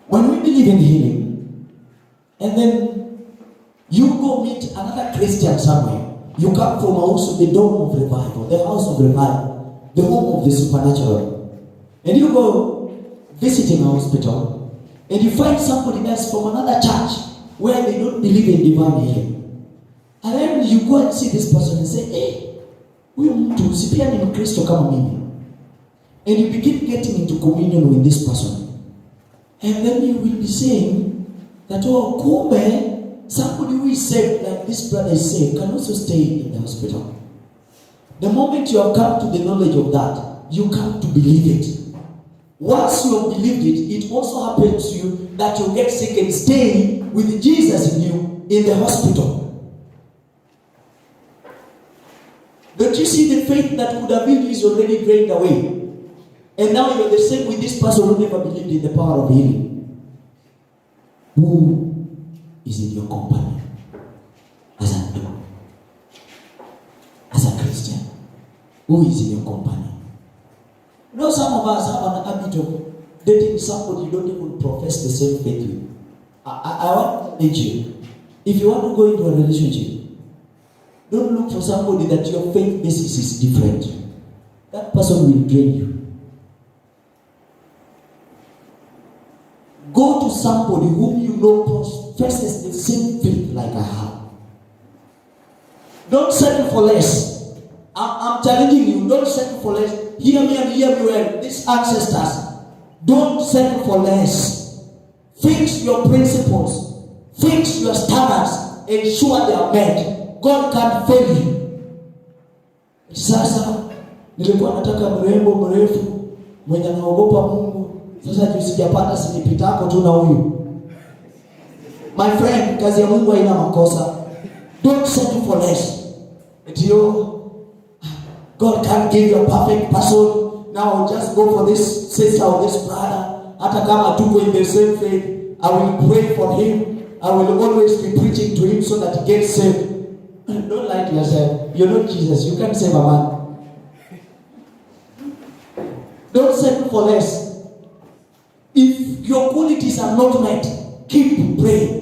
When we believe in healing, and then you go meet another Christian somewhere, you come from also the dome of revival, the house of revival, the home of the supernatural, and you go visiting a hospital, and you find somebody else from another church where they don't believe in divine healing. And then you go and see this person and say, hey, huyu mtu si pia ni Mkristo kama mimi. And you begin getting into communion with this person. And then you will be saying that, oh, kumbe, somebody who is saved, like this brother is saved, can also stay in the hospital. The moment you have come to the knowledge of that, you come to believe it. Once you have believed it, it also happens to you that you get sick and stay with Jesus in you in the hospital. Don't you see the faith that could have been is already drained away? And now you're the same with this person who never believed in the power of healing. Who is in your company as a Christian? Who is in your company? You know, some of us have an habit of dating somebody you don't even profess the same faith with. I want to teach you. If you want to go into a relationship, don't look for somebody that your faith basis is different. That person will drain you. Go to somebody whom you know professes the same faith like I have. Don't settle for less. I'm challenging you. Don't settle for less. Hear me and hear me well. These ancestors, don't settle for less. Fix your principles. Fix your standards. Ensure they are met. God can't fail you. Sasa nilikuwa nataka mrembo mrefu mwenye anaogopa Mungu. Sasa juu sijapata sinipitako tu na huyu. My friend, kazi ya Mungu haina makosa. Don't settle for less. God can't give you a perfect person. Now just go for this sister or this brother. Hata kama tuko in the same faith, I will pray for him. I will always be preaching to him so that he gets saved. Don't lie to yourself. You're not Jesus. You can't save a man. Don't settle for less. If your qualities are not met, keep praying.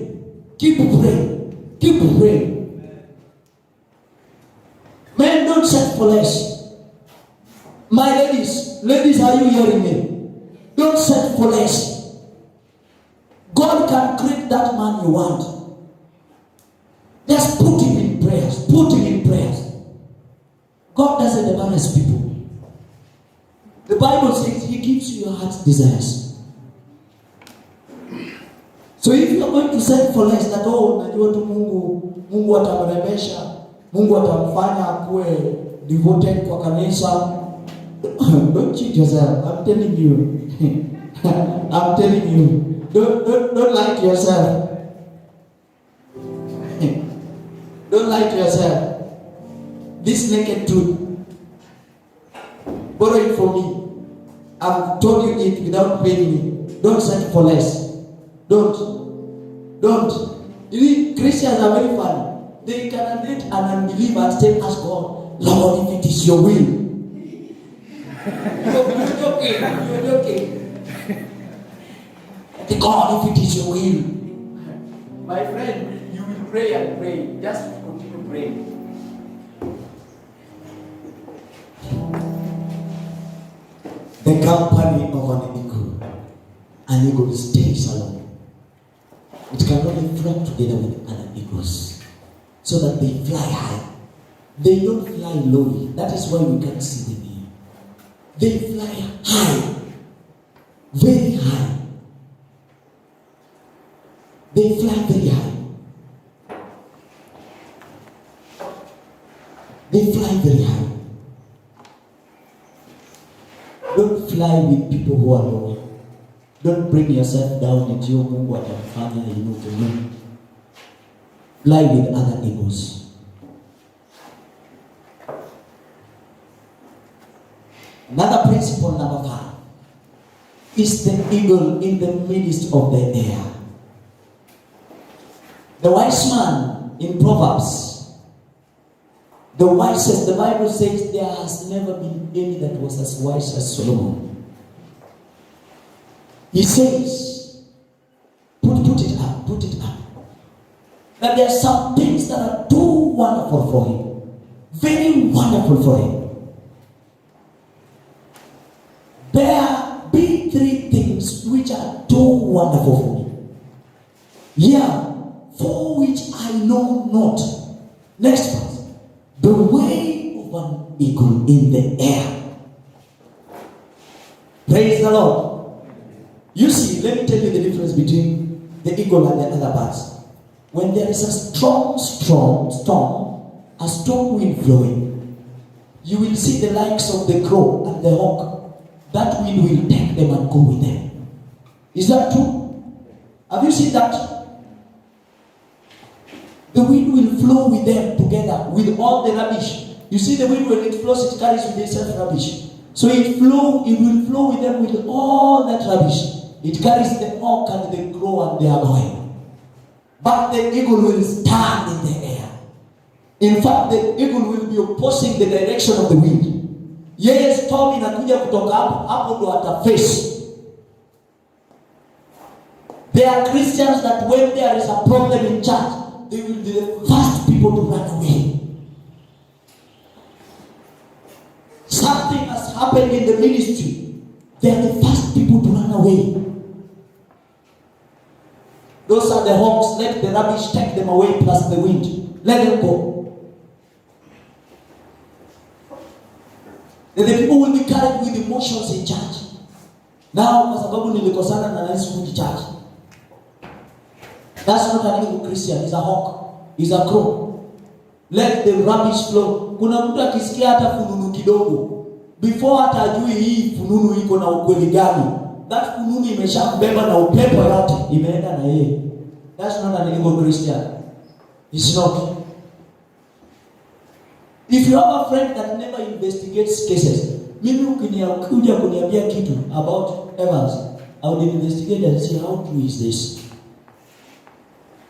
Keep praying. Keep praying. Men, don't settle for less. My ladies, are you hearing me? Don't settle for less. God can create that man you want. Just put him in prayers. Put him in prayers. God doesn't embarrass people. The Bible says he gives you your heart's desires. So if you are going to settle for less, that najua tu Mungu atamrembesha, Mungu atamfanya akuwe devoted kwa kanisa. Don't cheat yourself. I'm telling you. I'm telling you. Don't lie to yourself. Don't lie to yourself. This naked truth, borrow it from me. I've told you it without paying me. Don't settle for less. Don't. Christians are very funny. They can date an unbeliever and still ask God, Lord, if it is your will. You're joking. God, if it is your will. My friend, you will pray and pray. Just continue praying. The company of an eagle stays alone. It can only flock together with other eagles so that they fly high. They don't fly lowly. That is why we can't see them here. They fly high, very high. They fly very high. They fly very high. Don't fly with people who are low. Don't bring yourself down into your Mungu atamfanya inuke juu. Fly with other eagles. Another principle, number 5, is the eagle in the midst of the air. The wise man in Proverbs, the wisest, the Bible says there has never been any that was as wise as Solomon. He says, that there are some things that are too wonderful for him. Very wonderful for him. There be three things which are too wonderful for me. Yeah, for which I know not. Next verse. The way of an eagle in the air. Praise the Lord. You see, let me tell you the difference between the eagle and the other birds. When there is a strong storm, a storm wind blowing, you will see the likes of the crow and the hawk. That wind will take them and go with them. Is that true? Have you seen that? The wind will flow with them together, with all the rubbish. You see the wind, when it flows, it carries with itself rubbish. So it will flow with them with all that rubbish. It carries the hawk and the crow and they are going. But the eagle will stand in the air. In fact, the eagle will be opposing the direction of the wind. Yeye storm inakuja kutoka hapo ndo ataface. There are Christians that when there is a problem in church, they will be the first people to run away. Something has happened in the ministry. They are the first people to run away. Those are the hawks. Let the rubbish take them away plus the wind. Let them go. And the people will be carried with emotions in church. Now, kwa sababu nilikosana na nani kuji church. That's not an evil Christian. He's a hawk. He's a crow. Let the rubbish flow. Kuna mtu akisikia hata fununu kidogo, before hata ajui hii fununu iko na ukweli gani, that fununu imeshambeba na upepo yote imeenda na yeye. That's not an evil Christian. It's not. If you have a friend that never investigates cases, mimi ukiniambia kuniambia kitu about Evans, I will investigate and see how true is this.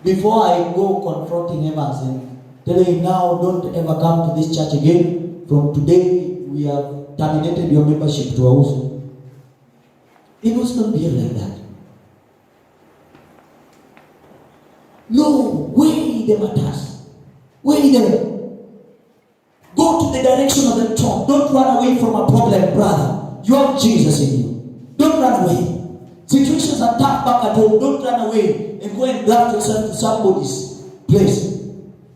Before I go confronting Evans and telling him, now don't ever come to this church again. From today we have terminated your membership to our house. It was not be like that. No, weigh the matters. Weigh them. Go to the direction of the top. Don't run away from a problem, brother. You have Jesus in you. Don't run away. Situations are tough back at home. Don't run away and go and graft yourself to somebody's place.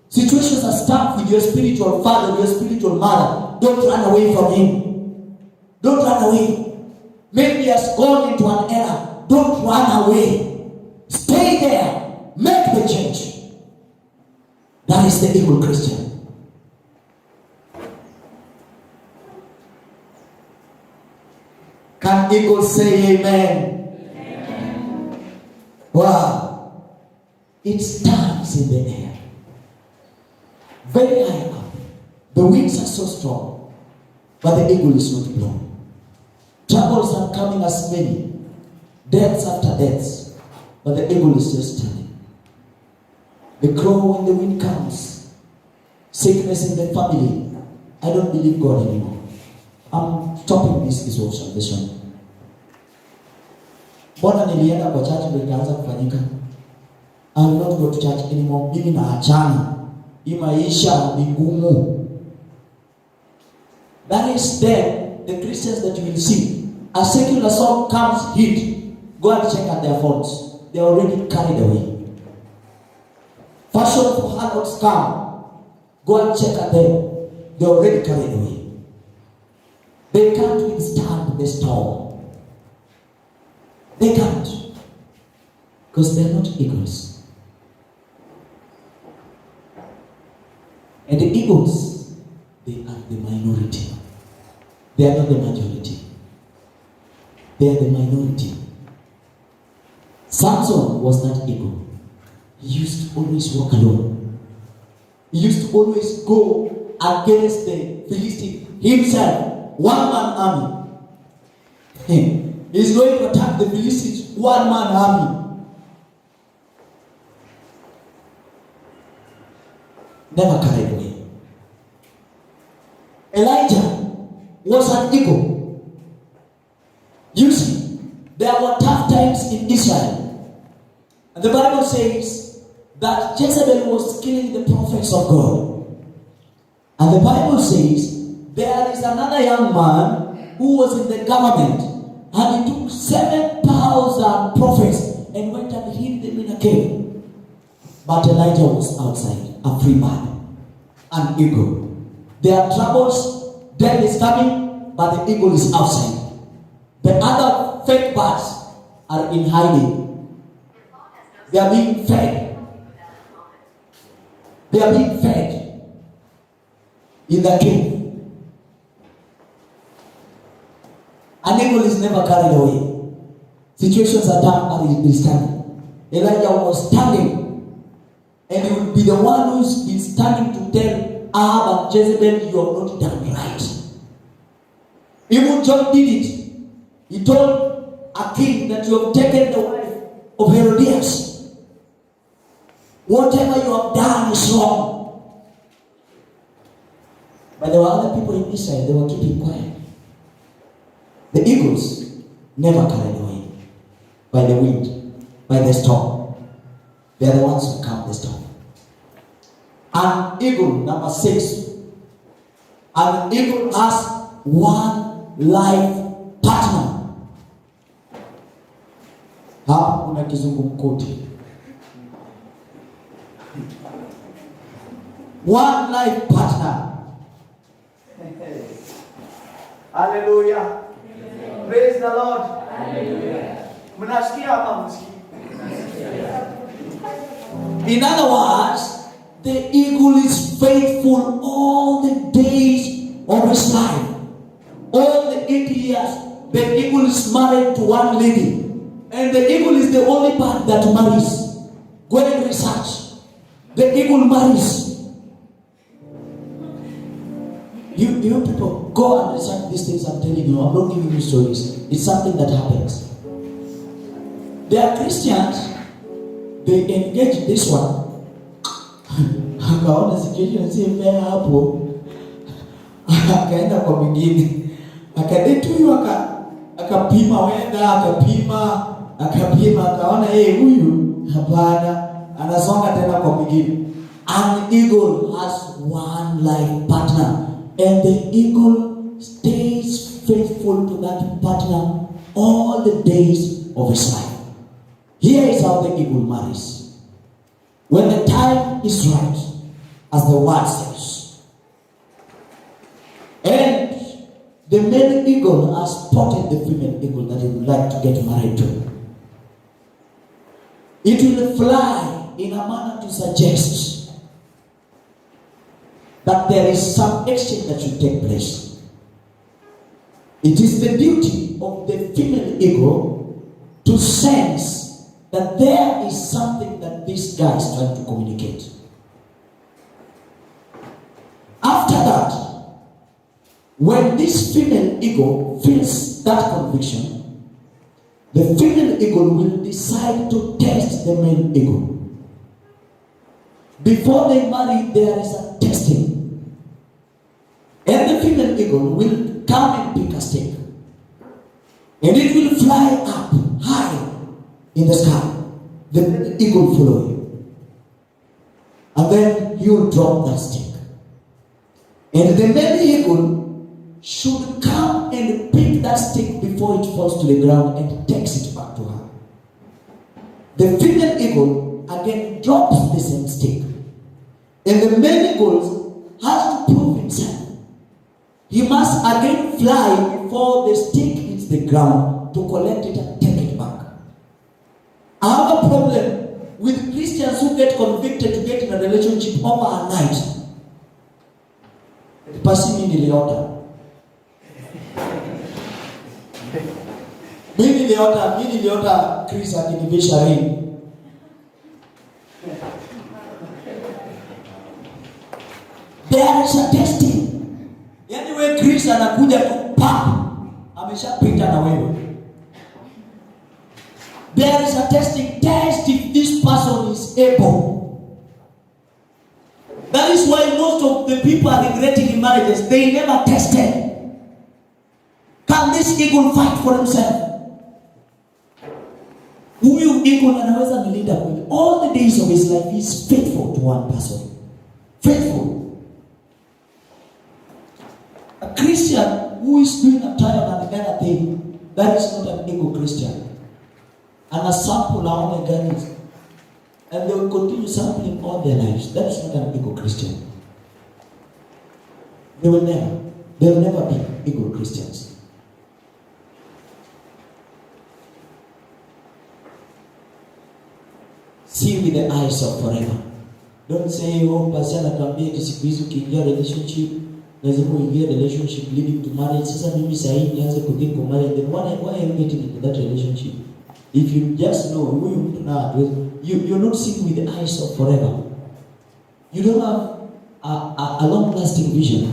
Situations are stuck with your spiritual father, your spiritual mother. Don't run away from him. Don't run away. Maybe he has gone into an error. Don't run away. Stay there. Make the change. That is the evil Christian. Can eagles say amen? Amen. Wow. It stands in the air. Very high up. The winds are so strong, but the eagle is not blown. Troubles are coming as many, deaths after deaths, but the eagle is just standing. The crow when the wind comes, sickness in the family. I don't believe God anymore. I'm stopping this salvation. Mbona nilienda kwa church ndio ikaanza kufanyika? I will not go to church anymore. Mimi naachana. Hii maisha ni ngumu. That is there. The Christians that you will see, a secular song comes hit. Go and check at their phones. They are already carried away. Fashion for harlots come. Go and check at them. They are already carried away. They can't withstand the storm. They can't. Because they're not eagles. And the eagles, they are the minority. They are not the majority. They are the minority. Samson was not eagle. He used to always walk alone. He used to always go against the Philistine himself. One-man army. He's going to attack the Philistines. One-man army. Never carried away. Elijah was an eagle. You see, there were tough times in Israel. And the Bible says that Jezebel was killing the prophets of God. And the Bible says there is another young man who was in the government, and he took 7,000 prophets and went and hid them in a cave. But Elijah was outside, a free man, an eagle. There are troubles, death is coming, but the eagle is outside. The other fake birds are in hiding. They are being fed. They are being fed in the cave. An eagle is never carried away. Situations are down and he is standing. Elijah was standing, and he will be the one who's been standing to tell Ahab and Jezebel, you have not done right. Even John did it. He told a king that you have taken the wife of Herodias. Whatever you have done is wrong. But there were other people in Israel, they were keeping quiet. The eagles never carried away by the wind, by the storm. They are the ones who calm the storm. An eagle, number 6. An eagle has one life partner. Hapa kuna kizungumkuti. One life partner. Hallelujah. Praise the Lord. Hallelujah. Mnasikia ama msikii? In other words, the eagle is faithful all the days of his life. All the 80 years, the eagle is married to one lady. And the eagle is the only bird that marries. Go and research. The eagle marries. You people, go and research these things I'm telling you. I'm not giving you stories. It's something that happens. There are Christians, they engage in this one. Akaona situation si mbaya hapo. Akaenda kwa mwingine. Akadetu huyu akapima wenda, akapima akaona huyu hapana, anasonga tena kwa mwingine. An eagle has one life partner, and the eagle stays faithful to that partner all the days of his life. Here is how the eagle marries. When the time is right, as the word says, and the male eagle has spotted the female eagle that he would like to get married to, it will fly in a manner to suggest that there is some exchange that should take place. It is the duty of the female eagle to sense that there is something that this guy is trying to communicate. After that, when this female eagle feels that conviction, the female eagle will decide to test the male eagle. Before they marry, there is a testing. And the female eagle will come and pick a stick. And it will fly up high in the sky. The male eagle follow him. And then he will drop that stick. And the male eagle should come and pick that stick before it falls to the ground and takes it back to her. The female eagle again drops the same stick. And the male eagle has to prove himself. He must again fly before the stick hits the ground to collect it and take it back. I have a problem with Christians who get convicted to get in a relationship over a night. Pasi mimi niliota Chris akinivisha ring. There is a testing. Yaani wewe Chris anakuja tu pap, ameshapita na wewe. There is a testing. Test if this person is able. That is why most of the people are regretting in marriages. They never tested. Can this eagle fight for himself? Huyu eagle anaweza nilinda kweli. All the days of his life, he is faithful to one person. Faithful. A Christian who is doing a trial and another thing, that is not an eagle Christian. And a sample our organics. And they will continue sampling all their lives. That is not an eagle Christian. They will never be eagle Christians. See with the eyes of forever. Don't say, oh, Pastor anatuambia siku hizi ukiingia relationship, lazima uingie relationship leading to marriage. Sasa mimi sasa hivi nianze kuthink of marriage. Then why are you getting into that relationship? If you just know huyu mtu na you're not seeing with the eyes of forever. You don't have a long-lasting vision.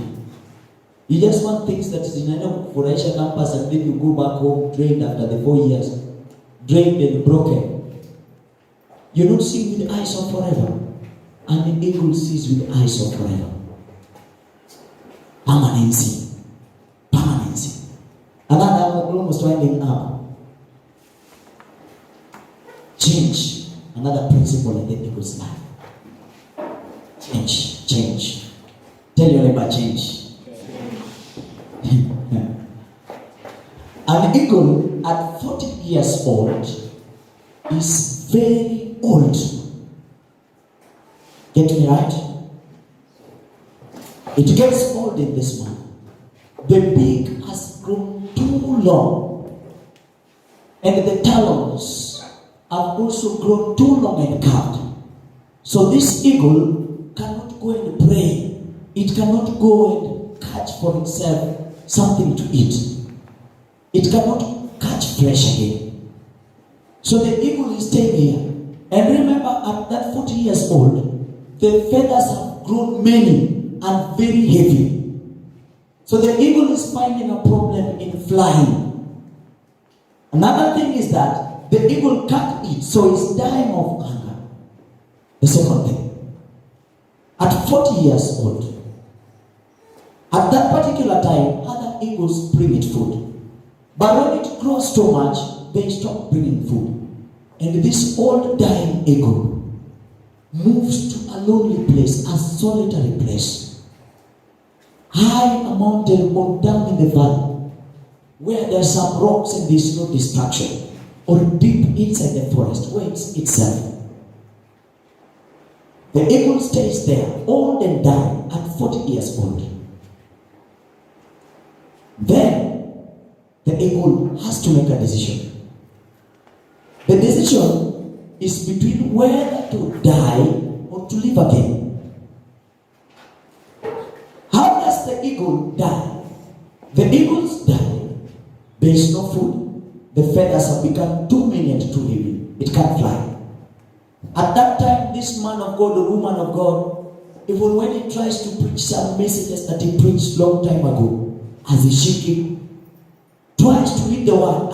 You just want things that zinaenda kufurahisha campus and then you go back home drained after the 4 years. Drained and broken. You're not seeing with the eyes of forever. And the eagle sees with the eyes of forever. Permanency. Permanency. Another I'm almost winding up. Change. Another principle in the eagle's life. Change. Change. Tell your neighbor, change. An eagle at 40 years old is very old. Get me right? It gets old in this one. The beak has grown too long, and the talons have also grown too long and curved. So this eagle cannot go and prey. It cannot go and catch for itself something to eat. It cannot catch flesh again. So the eagle is staying here. And remember, at that 40 years old, the feathers have grown many and very heavy. So the eagle is finding a problem in flying. Another thing is that the eagle can't eat, so it's dying of hunger. The second thing, at 40 years old, at that particular time, other eagles bring it food. But when it grows too much, they stop bringing food. And this old dying eagle moves to a lonely place, a solitary place, high a mountain or down in the valley, where there are some rocks and there's no distraction, or deep inside the forest where it's itself. The eagle stays there, old and dying, at 40 years old. Then the eagle has to make a decision. The decision is between whether to die or to live again. How does the eagle die? The eagles die. There is no food. The feathers have become too many and too heavy. It can't fly. At that time, this man of God, the woman of God, even when he tries to preach some messages that he preached long time ago, as he shaking, tries to read the word,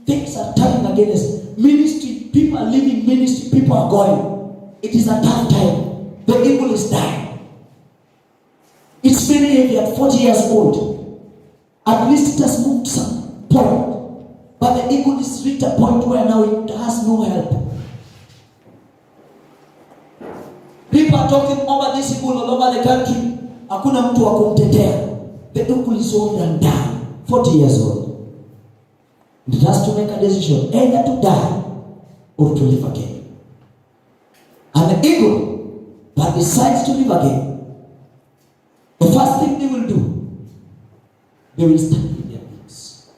things are turning against ministry. People are leaving ministry. People are going. It is a tough time. The eagle is dying. It's very heavy at 40 years old. At least it has moved some point. But the eagle is reached a point where now it has no help. People are talking over this eagle all over the country. Hakuna mtu wa kumtetea. The eagle is old and dying. 40 years old. It has to make a decision, either to die or to live again. And the eagle that decides to live again, the first thing they will do, they will start with their beaks.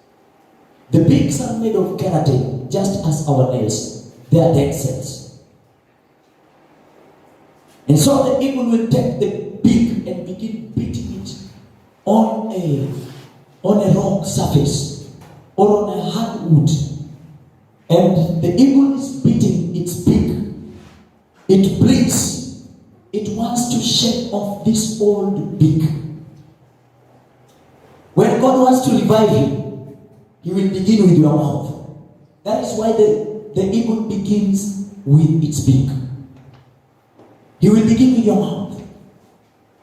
The beaks are made of keratin, just as our nails. They are dead cells. And so the eagle will take the beak and begin beating it on a rock surface or on a hard wood. And the eagle is beating its beak. It breathes. It wants to shake off this old beak. When God wants to revive you, He will begin with your mouth. That is why the eagle begins with its beak. He will begin with your mouth.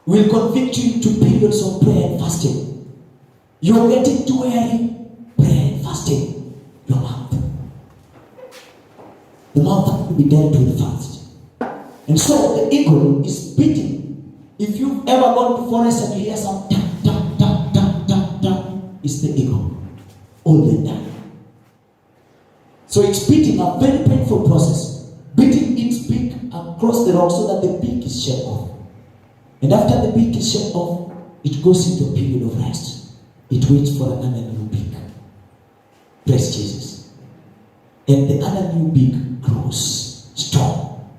He will convict you into periods of prayer and fasting. You're getting too weary, prayer and fasting, your mouth. The mouth has to be dealt with first. And so the eagle is beating. If you've ever gone to forest and you hear some tap, tap, tap, tap, tap, tap, it's the eagle. All the time. So it's beating, a very painful process. Beating its beak across the rock so that the beak is shed off. And after the beak is shed off, it goes into a period of rest. It waits for another new beak. Praise Jesus. And the other new beak grows strong.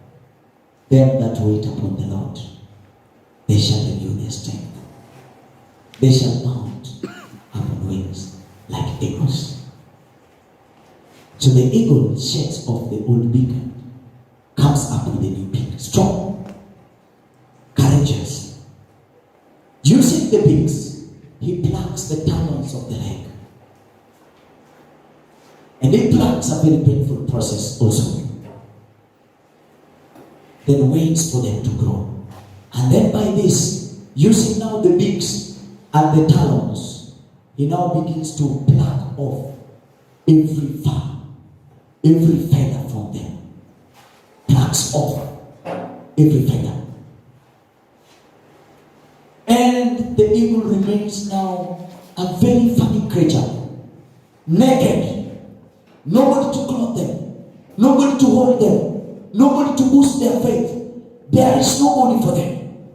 Them that wait upon the Lord, they shall renew their strength. They shall mount upon wings like eagles. So the eagle sheds off the old beak, comes up with a new beak, strong, courageous. Using the beaks, he plucks the talons of the leg. And it plucks, a very painful process also. Then waits for them to grow. And then by this, using now the beaks and the talons, he now begins to pluck off every fur, every feather from them. Plucks off every feather. And the eagle remains now a very funny creature. Naked. Nobody to clothe them. Nobody to hold them. Nobody to boost their faith. There is nobody for them.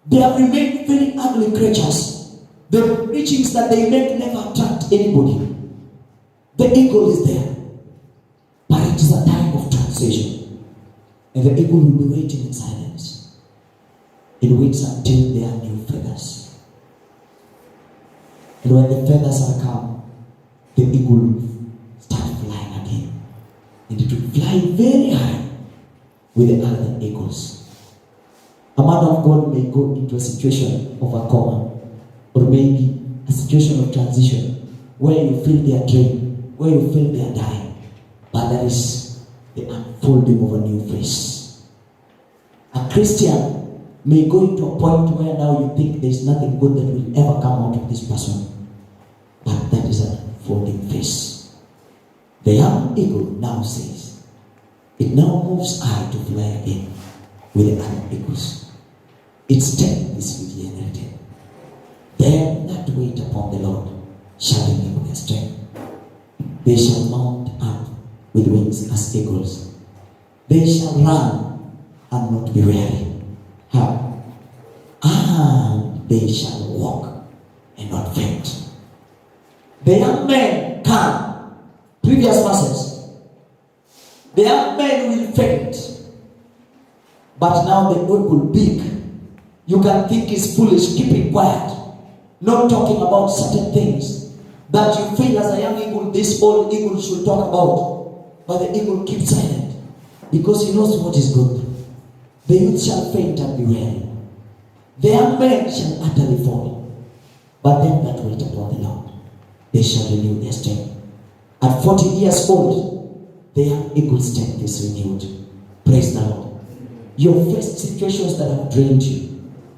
They have remained very ugly creatures. The preachings that they make never attract anybody. The eagle is there. But it is a time of transition. And the eagle will be waiting in silence. It waits until there are new feathers. And when the feathers are come, the eagle will start flying again. And it will fly very high with the other eagles. A man of God may go into a situation of a coma, or maybe a situation of transition where you feel they are drained, where you feel they are dying, but that is the unfolding of a new face. A Christian may go into a point where now you think there is nothing good that will ever come out of this person, but that is an unfolding face. The young eagle now says, it now moves high to fly again with the other eagles. Its strength is regenerated. Them that wait upon the Lord shall renew their strength. They shall mount up with wings as eagles. They shall run and not be weary. How? And they shall walk and not faint. The young men come. Previous verses. The young men will faint. But now the eagle beak, you can think is foolish, keeping quiet, not talking about certain things that you feel as a young eagle, this old eagle should talk about. But the eagle keeps silent because he knows what is good. The youth shall faint and be weary. The young men shall utterly fall. But them that wait upon the Lord, they shall renew their strength. At 40 years old, the young eagle's strength is renewed. Praise the Lord. You faced situations that have drained you.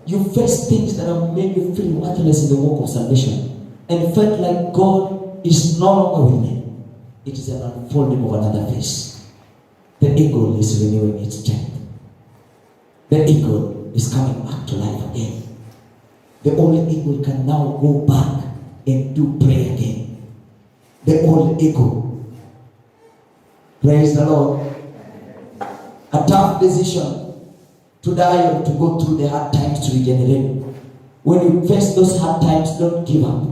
You faced things that have made you feel worthless in the work of salvation and felt like God is no longer with me. It is an unfolding of another face. The eagle is renewing its strength. The eagle is coming back to life again. The old eagle can now go back and do prayer again. The old eagle. Praise the Lord. A tough decision to die or to go through the hard times to regenerate. When you face those hard times, don't give up.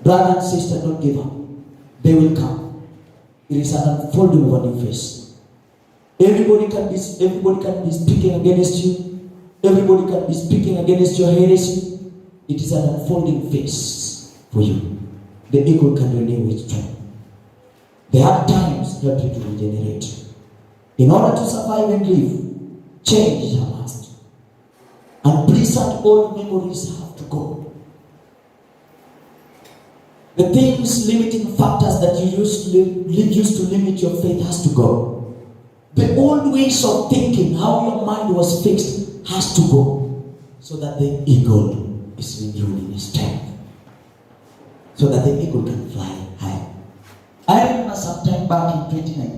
Brother and sister, don't give up. They will come. It is an unfolding of a new face. Everybody can be speaking against you. Everybody can be speaking against your heresy. It is an unfolding face for you. The eagle can renew its strength. The hard times help you to regenerate. In order to survive and live, change shall last. And pleasant old memories have to go. The things, limiting factors that you used to limit your faith has to go. The old ways of thinking, how your mind was fixed, has to go. So that the eagle is renewed in his strength. So that the eagle can fly high. I remember some time back in 2019.